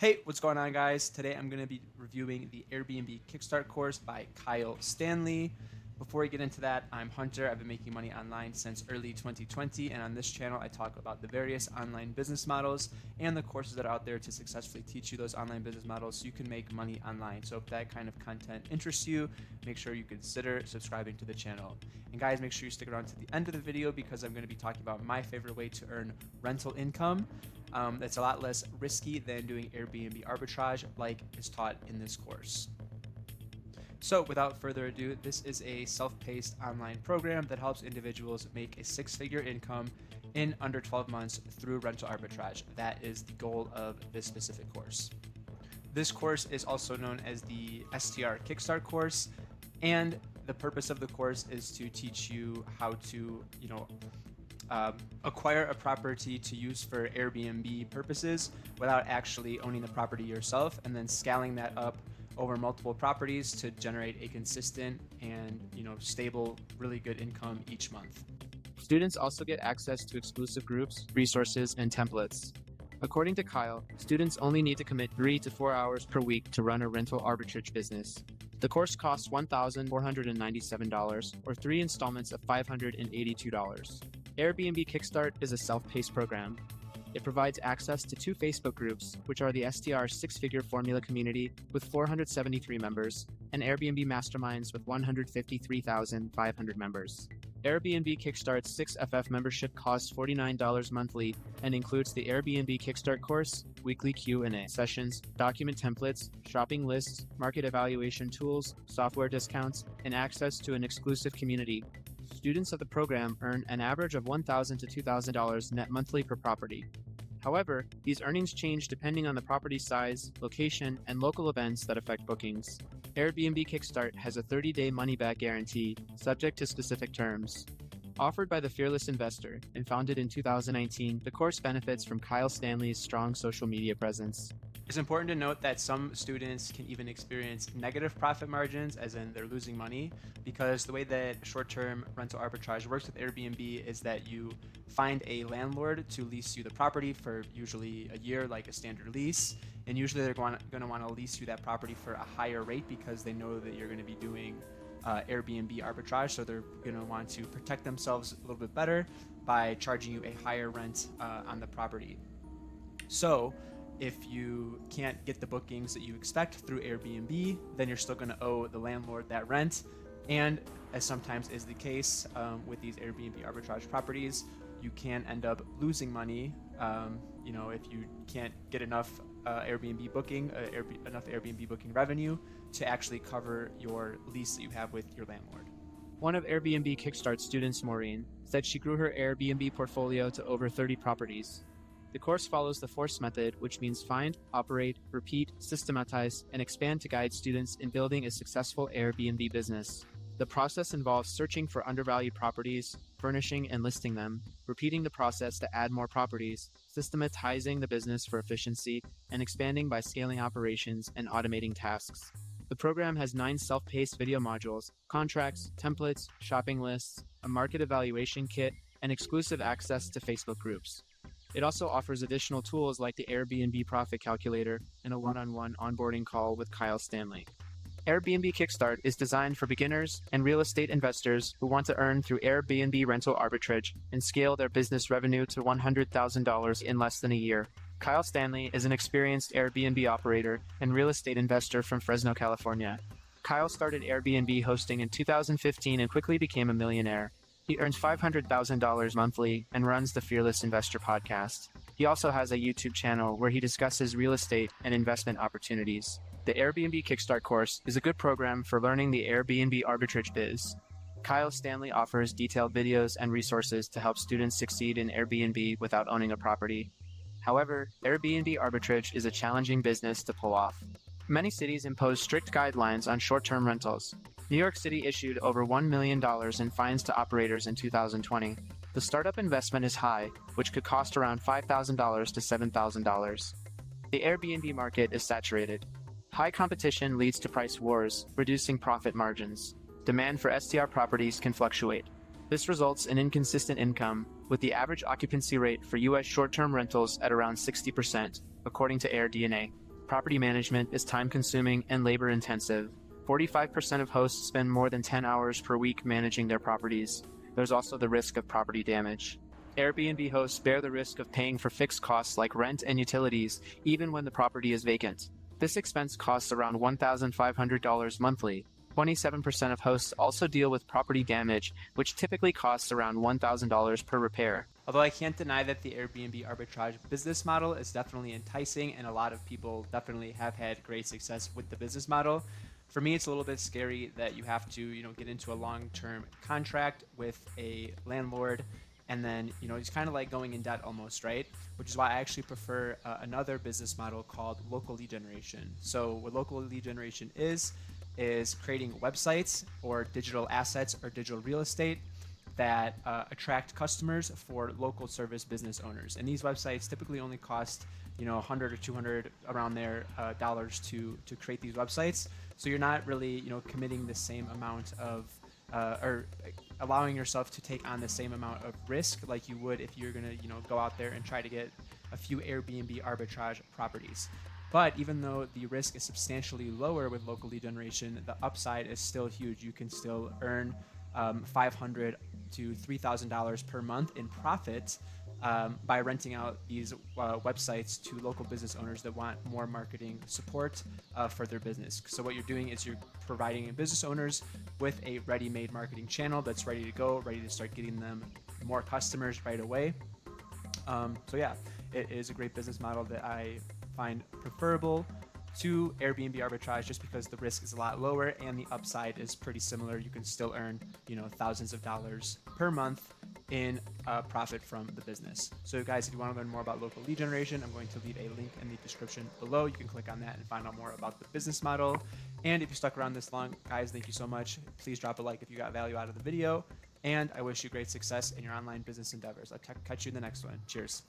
Hey, what's going on, guys? Today I'm going to be reviewing the Airbnb Kickstart Course by Kyle Stanley. Before we get into that, I'm Hunter. I've been making money online since early 2020, and on this channel I talk about the various online business models and the courses that are out there to successfully teach you those online business models so you can make money online. So if that kind of content interests you, make sure you consider subscribing to the channel. And guys, make sure you stick around to the end of the video because I'm going to be talking about my favorite way to earn rental income. It's a lot less risky than doing Airbnb arbitrage like is taught in this course. So without further ado, this is a self-paced online program that helps individuals make a six-figure income in under 12 months through rental arbitrage. That is the goal of this specific course. This course is also known as the STR Kickstart Course, and the purpose of the course is to teach you how to, acquire a property to use for Airbnb purposes without actually owning the property yourself, and then scaling that up over multiple properties to generate a consistent and stable, really good income each month. Students also get access to exclusive groups, resources, and templates. According to Kyle, students only need to commit 3 to 4 hours per week to run a rental arbitrage business. The course costs $1,497, or 3 installments of $582. Airbnb Kickstart is a self-paced program. It provides access to 2 Facebook groups, which are the STR Six-Figure Formula Community with 473 members, and Airbnb Masterminds with 153,500 members. Airbnb Kickstart's 6FF membership costs $49 monthly and includes the Airbnb Kickstart Course, weekly Q&A sessions, document templates, shopping lists, market evaluation tools, software discounts, and access to an exclusive community. Students of the program earn an average of $1,000 to $2,000 net monthly per property. However, these earnings change depending on the property size, location, and local events that affect bookings. Airbnb Kickstart has a 30-day money-back guarantee, subject to specific terms. Offered by the Fearless Investor and founded in 2019, the course benefits from Kyle Stanley's strong social media presence. It's important to note that some students can even experience negative profit margins, as in they're losing money, because the way that short-term rental arbitrage works with Airbnb is that you find a landlord to lease you the property for usually a year, like a standard lease, and usually they're going to want to lease you that property for a higher rate because they know that you're going to be doing Airbnb arbitrage, so they're going to want to protect themselves a little bit better by charging you a higher rent on the property. So if you can't get the bookings that you expect through Airbnb, then you're still going to owe the landlord that rent. And as sometimes is the case with these Airbnb arbitrage properties, you can end up losing money. If you can't get enough Airbnb booking revenue to actually cover your lease that you have with your landlord. One of Airbnb Kickstart students, Maureen, said she grew her Airbnb portfolio to over 30 properties. The course follows the FORSE Method, which means find, operate, repeat, systematize, and expand to guide students in building a successful Airbnb business. The process involves searching for undervalued properties, furnishing and listing them, repeating the process to add more properties, systematizing the business for efficiency, and expanding by scaling operations and automating tasks. The program has 9 self-paced video modules, contracts, templates, shopping lists, a market evaluation kit, and exclusive access to Facebook groups. It also offers additional tools like the Airbnb Profit Calculator and a one-on-one onboarding call with Kyle Stanley. Airbnb Kickstart is designed for beginners and real estate investors who want to earn through Airbnb rental arbitrage and scale their business revenue to $100,000 in less than a year. Kyle Stanley is an experienced Airbnb operator and real estate investor from Fresno, California. Kyle started Airbnb hosting in 2015 and quickly became a millionaire. He earns $500,000 monthly and runs the Fearless Investor podcast. He also has a YouTube channel where he discusses real estate and investment opportunities. The Airbnb Kickstart course is a good program for learning the Airbnb arbitrage biz. Kyle Stanley offers detailed videos and resources to help students succeed in Airbnb without owning a property. However, Airbnb arbitrage is a challenging business to pull off. Many cities impose strict guidelines on short-term rentals. New York City issued over $1 million in fines to operators in 2020. The startup investment is high, which could cost around $5,000 to $7,000. The Airbnb market is saturated. High competition leads to price wars, reducing profit margins. Demand for STR properties can fluctuate. This results in inconsistent income, with the average occupancy rate for U.S. short-term rentals at around 60%, according to AirDNA. property management is time-consuming and labor-intensive. 45% of hosts spend more than 10 hours per week managing their properties. There's also the risk of property damage. Airbnb hosts bear the risk of paying for fixed costs like rent and utilities, even when the property is vacant. This expense costs around $1,500 monthly. 27% of hosts also deal with property damage, which typically costs around $1,000 per repair. Although I can't deny that the Airbnb arbitrage business model is definitely enticing, and a lot of people definitely have had great success with the business model. For me, it's a little bit scary that you have to, get into a long-term contract with a landlord, and then, it's kind of like going in debt almost, right? Which is why I actually prefer another business model called local lead generation. So what local lead generation is creating websites or digital assets or digital real estate that attract customers for local service business owners. And these websites typically only cost, 100 or 200 around there dollars to create these websites. So you're not really, committing the same amount of or allowing yourself to take on the same amount of risk like you would if you're gonna, go out there and try to get a few Airbnb arbitrage properties. But even though the risk is substantially lower with local lead generation, the upside is still huge. You can still earn $500 to $3,000 per month in profit by renting out these websites to local business owners that want more marketing support for their business. So what you're doing is you're providing business owners with a ready-made marketing channel that's ready to go, ready to start getting them more customers right away. So yeah, it is a great business model that I find preferable to Airbnb arbitrage just because the risk is a lot lower and the upside is pretty similar. You can still earn, thousands of dollars per month in profit from the business. So guys, if you want to learn more about local lead generation, I'm going to leave a link in the description below. You can click on that and find out more about the business model. And if you stuck around this long, guys, thank you so much. Please drop a like if you got value out of the video. And I wish you great success in your online business endeavors. I'll catch you in the next one. Cheers.